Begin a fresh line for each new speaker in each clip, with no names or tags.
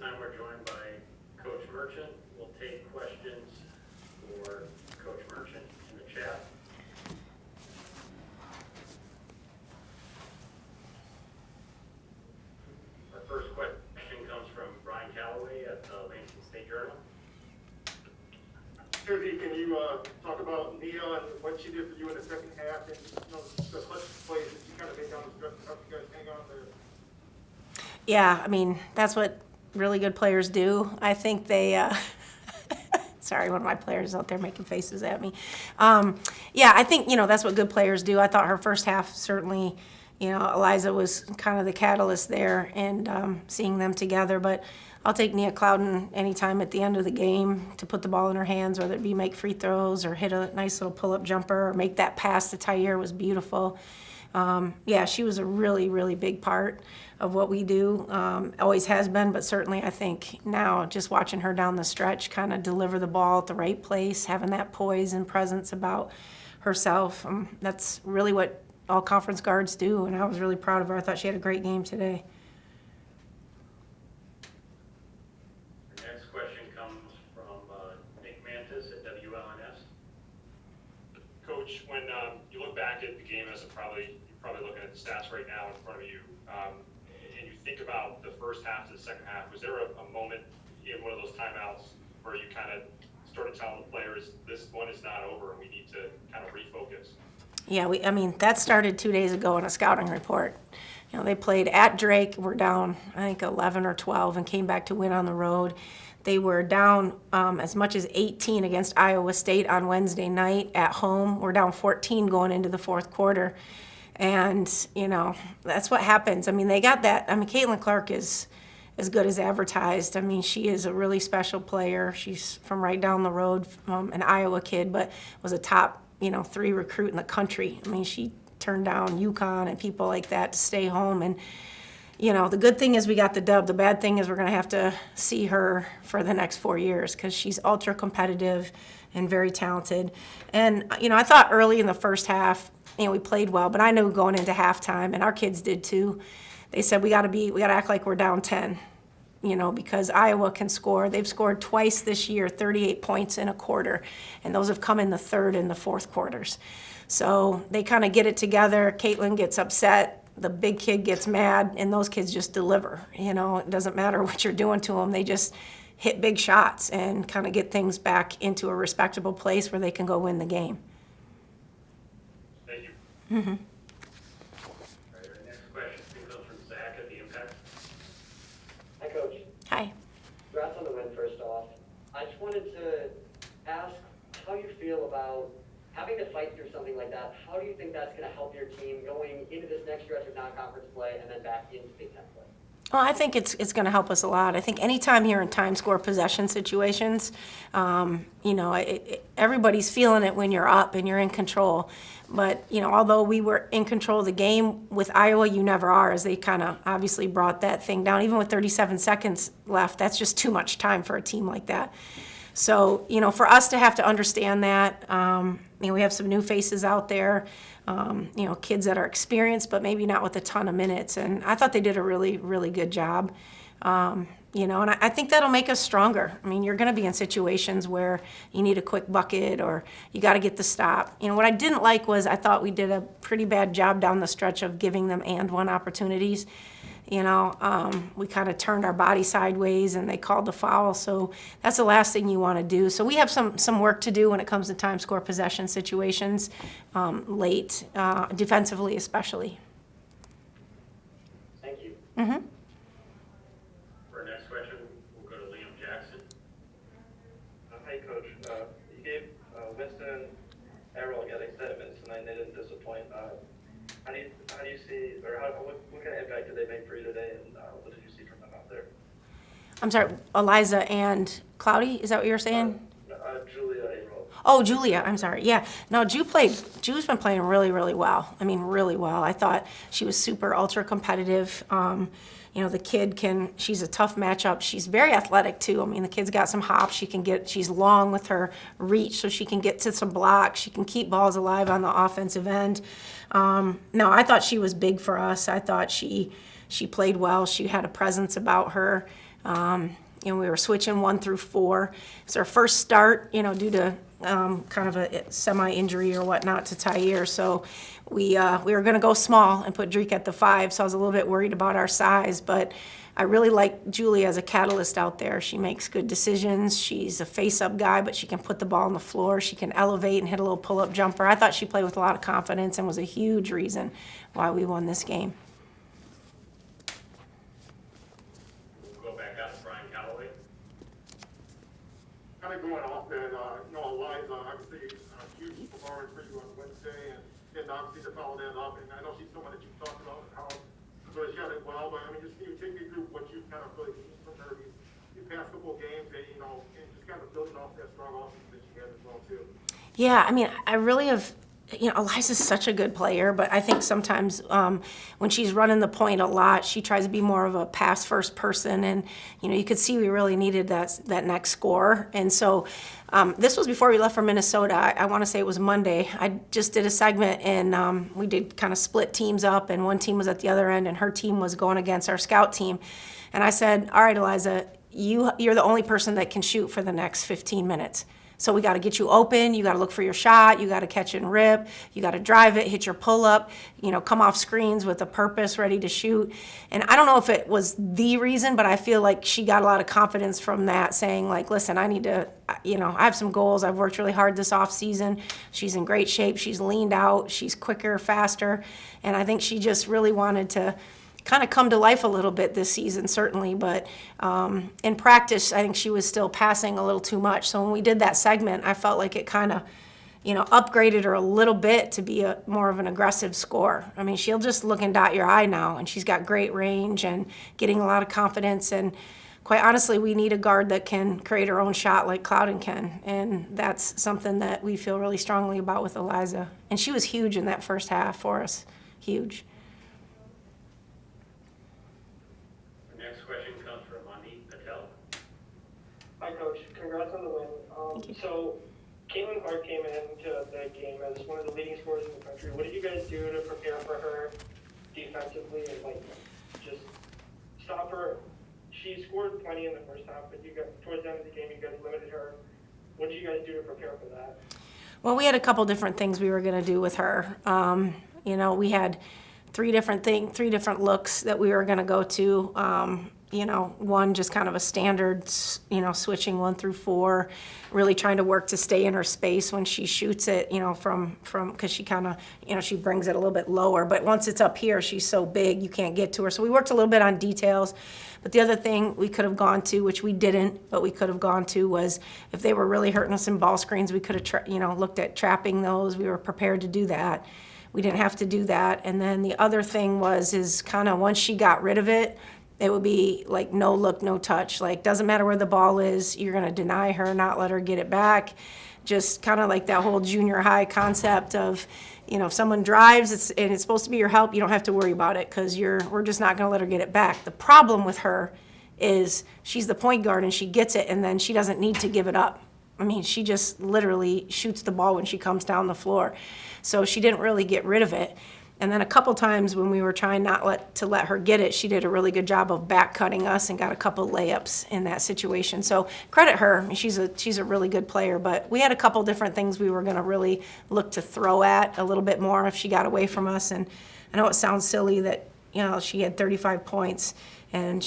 time we're joined by Coach Merchant. We'll take questions for Coach Merchant in the chat. Our first question comes from Brian Calloway at the Lansing State Journal.
Suzy, can you talk about Nia and what she did for you in the second half, and the clutch plays that you kind of made down the stretch to help you guys hang on there?
Yeah, I mean, that's what really good players do. I think they, sorry, one of my players out there making faces at me. Yeah, I think, that's what good players do. I thought her first half certainly, Eliza was kind of the catalyst there, and seeing them together. But I'll take Nia Clouden anytime at the end of the game to put the ball in her hands, whether it be make free throws or hit a nice little pull-up jumper or make that pass to Tyre was beautiful. Yeah, she was a really, really big part of what we do. Always has been, but certainly I think now just watching her down the stretch kind of deliver the ball at the right place, having that poise and presence about herself, that's really what all conference guards do, and I was really proud of her. I thought she had a great game today.
Our next question comes from Nick Mantis at WLNS.
Coach, when you look back at the game you're probably looking at the stats right now in front of you, and you think about the first half to the second half, was there a moment in one of those timeouts where you kind of started telling the players, this one is not over and we need to kind of refocus?
Yeah, that started 2 days ago in a scouting report. They played at Drake, were down, I think, 11 or 12, and came back to win on the road. They were down as much as 18 against Iowa State on Wednesday night at home. We're down 14 going into the fourth quarter. And, that's what happens. They got that. Caitlin Clark is as good as advertised. She is a really special player. She's from right down the road, an Iowa kid, but was a top, 3 recruit in the country. She turned down UConn and people like that to stay home. And, the good thing is we got the dub. The bad thing is we're going to have to see her for the next 4 years because she's ultra competitive and very talented. And, I thought early in the first half, we played well, but I knew going into halftime, and our kids did too. They said we got to act like we're down 10, because Iowa can score. They've scored twice this year, 38 points in a quarter, and those have come in the third and the fourth quarters. So they kind of get it together. Caitlin gets upset. The big kid gets mad, and those kids just deliver. It doesn't matter what you're doing to them. They just hit big shots and kind of get things back into a respectable place where they can go win the game.
Thank you.
Mm-hmm.
All right, our next question comes from Zach at the Impact.
Hi, Coach.
Hi.
Congrats on the win, first off. I just wanted to ask how you feel about having to fight through something like that. How do you think that's going to help your team going into this next stretch of non-conference play and then back into Big Ten play?
Well, I think it's going to help us a lot. I think anytime you're in time score possession situations, everybody's feeling it when you're up and you're in control. But, although we were in control of the game, with Iowa, you never are, as they kind of obviously brought that thing down. Even with 37 seconds left, that's just too much time for a team like that. So, for us to have to understand that, we have some new faces out there, kids that are experienced, but maybe not with a ton of minutes. And I thought they did a really, really good job. And I think that'll make us stronger. You're going to be in situations where you need a quick bucket or you got to get the stop. What I didn't like was I thought we did a pretty bad job down the stretch of giving them and one opportunities. We kind of turned our body sideways and they called the foul. So that's the last thing you want to do. So we have some work to do when it comes to time score possession situations late, defensively especially.
Thank you.
Mm-hmm.
For our next question, we'll go to Liam Jackson.
Hi, Coach. You gave Winston, Errol getting 7 minutes tonight, and they didn't disappoint. How do you see, or what kind of impact did they make for you today, and what did you see from them out there?
I'm sorry, Eliza and Cloudy, is that what you were saying?
Julia, Errol.
Oh, Julia, I'm sorry. Yeah. No, Ju's been playing really, really well. Really well. I thought she was super ultra competitive. The kid she's a tough matchup. She's very athletic too. The kid's got some hops. She's long with her reach, so she can get to some blocks. She can keep balls alive on the offensive end. No, I thought she was big for us. I thought she played well. She had a presence about her. We were switching 1 through 4. It's our first start, due to kind of a semi-injury or whatnot to Tyre. So we were going to go small and put Drake at the 5. So I was a little bit worried about our size, but I really like Julie as a catalyst out there. She makes good decisions. She's a face-up guy, but she can put the ball on the floor. She can elevate and hit a little pull-up jumper. I thought she played with a lot of confidence and was a huge reason why we won this game.
We'll go back out to Brian Calloway.
Kind of going off that, Eliza, obviously, huge performance for you on Wednesday, and then obviously to follow that up, and I know she's someone that you've talked about how she had it well, but I mean, just can you take me through what you've kind of really seen from her these past couple of games, and, and just kind of building off that strong offense that she had as well, too?
Yeah, I mean, I really have, Eliza's such a good player, but I think sometimes when she's running the point a lot, she tries to be more of a pass-first person, and, you could see we really needed that next score. And so this was before we left for Minnesota. I want to say it was Monday. I just did a segment, and we did kind of split teams up, and one team was at the other end, and her team was going against our scout team. And I said, all right, Eliza, you're the only person that can shoot for the next 15 minutes. So we got to get you open. You got to look for your shot. You got to catch and rip. You got to drive it, hit your pull-up, come off screens with a purpose, ready to shoot. And I don't know if it was the reason, but I feel like she got a lot of confidence from that, saying, like, listen, I need to, I have some goals. I've worked really hard this off season. She's in great shape. She's leaned out. She's quicker, faster. And I think she just really wanted to kind of come to life a little bit this season, certainly, but in practice, I think she was still passing a little too much. So when we did that segment, I felt like it kind of, upgraded her a little bit to be more of an aggressive scorer. I mean, she'll just look and dot your eye now, and she's got great range and getting a lot of confidence. And quite honestly, we need a guard that can create her own shot like Clouden can, and that's something that we feel really strongly about with Eliza. And she was huge in that first half for us, huge.
Hi, Coach. Congrats on the win. So, Caitlin Clark came into the game as one of the leading scorers in the country. What did you guys do to prepare for her defensively and, just stop her? She scored plenty in the first half, but towards the end of the game, you guys limited her. What did you guys do to prepare for that?
Well, we had a couple different things we were going to do with her. We had three different looks that we were going to go to. One just kind of a standard, switching 1 through 4, really trying to work to stay in her space when she shoots it, from because she kind of, she brings it a little bit lower. But once it's up here, she's so big, you can't get to her. So we worked a little bit on details. But the other thing we could have gone to, which we didn't, but we could have gone to, was if they were really hurting us in ball screens, we could have, looked at trapping those. We were prepared to do that. We didn't have to do that. And then the other thing is kind of once she got rid of it, it would be like no look, no touch. Like, doesn't matter where the ball is, you're going to deny her, not let her get it back. Just kind of like that whole junior high concept of, if someone drives and it's supposed to be your help, you don't have to worry about it because we're just not going to let her get it back. The problem with her is she's the point guard and she gets it and then she doesn't need to give it up. I mean, she just literally shoots the ball when she comes down the floor. So she didn't really get rid of it. And then a couple times when we were trying not to let her get it, she did a really good job of back cutting us and got a couple layups in that situation. So credit her. I mean, she's a really good player. But we had a couple different things we were going to really look to throw at a little bit more if she got away from us. And I know it sounds silly that, she had 35 points and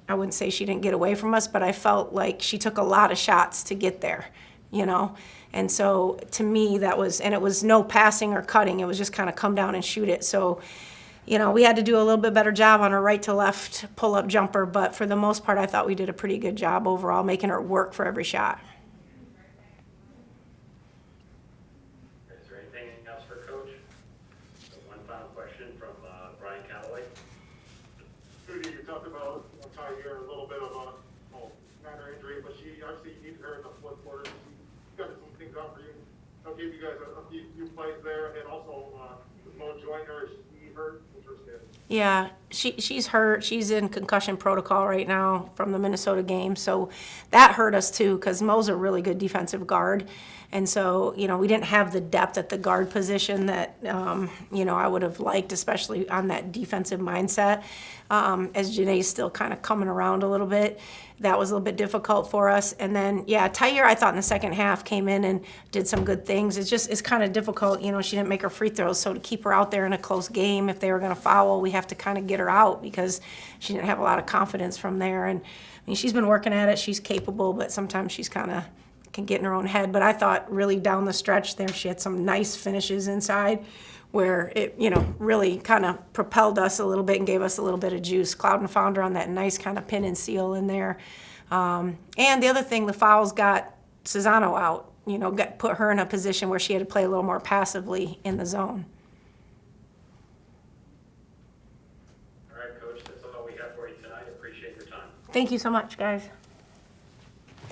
I wouldn't say she didn't get away from us, but I felt like she took a lot of shots to get there, And so to me it was no passing or cutting. It was just kind of come down and shoot it. So, we had to do a little bit better job on her right to left pull-up jumper, but for the most part, I thought we did a pretty good job overall, making her work for every shot.
Is there anything else for Coach? One final question from Brian Calloway.
Suzy, you talked about Tyre, a little bit of a minor injury, but she obviously needed her in the fourth quarter. She got some things out for you. I'll give you guys a few plays there, and also with Mo Joyner, is he hurt? Interested.
Yeah, she's hurt. She's in concussion protocol right now from the Minnesota game. So that hurt us too, because Mo's a really good defensive guard. And so, we didn't have the depth at the guard position that, I would have liked, especially on that defensive mindset. As Janae's still kind of coming around a little bit, that was a little bit difficult for us. And then, Tyre, I thought in the second half came in and did some good things. It's kind of difficult, she didn't make her free throws. So to keep her out there in a close game, if they were going to foul, we have to kind of get her out because she didn't have a lot of confidence from there. And she's been working at it. She's capable, but sometimes she's kind of can get in her own head. But I thought really down the stretch there, she had some nice finishes inside where it, really kind of propelled us a little bit and gave us a little bit of juice. Clouden found her on that nice kind of pin and seal in there. And the other thing, the fouls got Cesano out, put her in a position where she had to play a little more passively in the zone.
All right, Coach, that's all we have for you tonight. Appreciate your time.
Thank you so much, guys.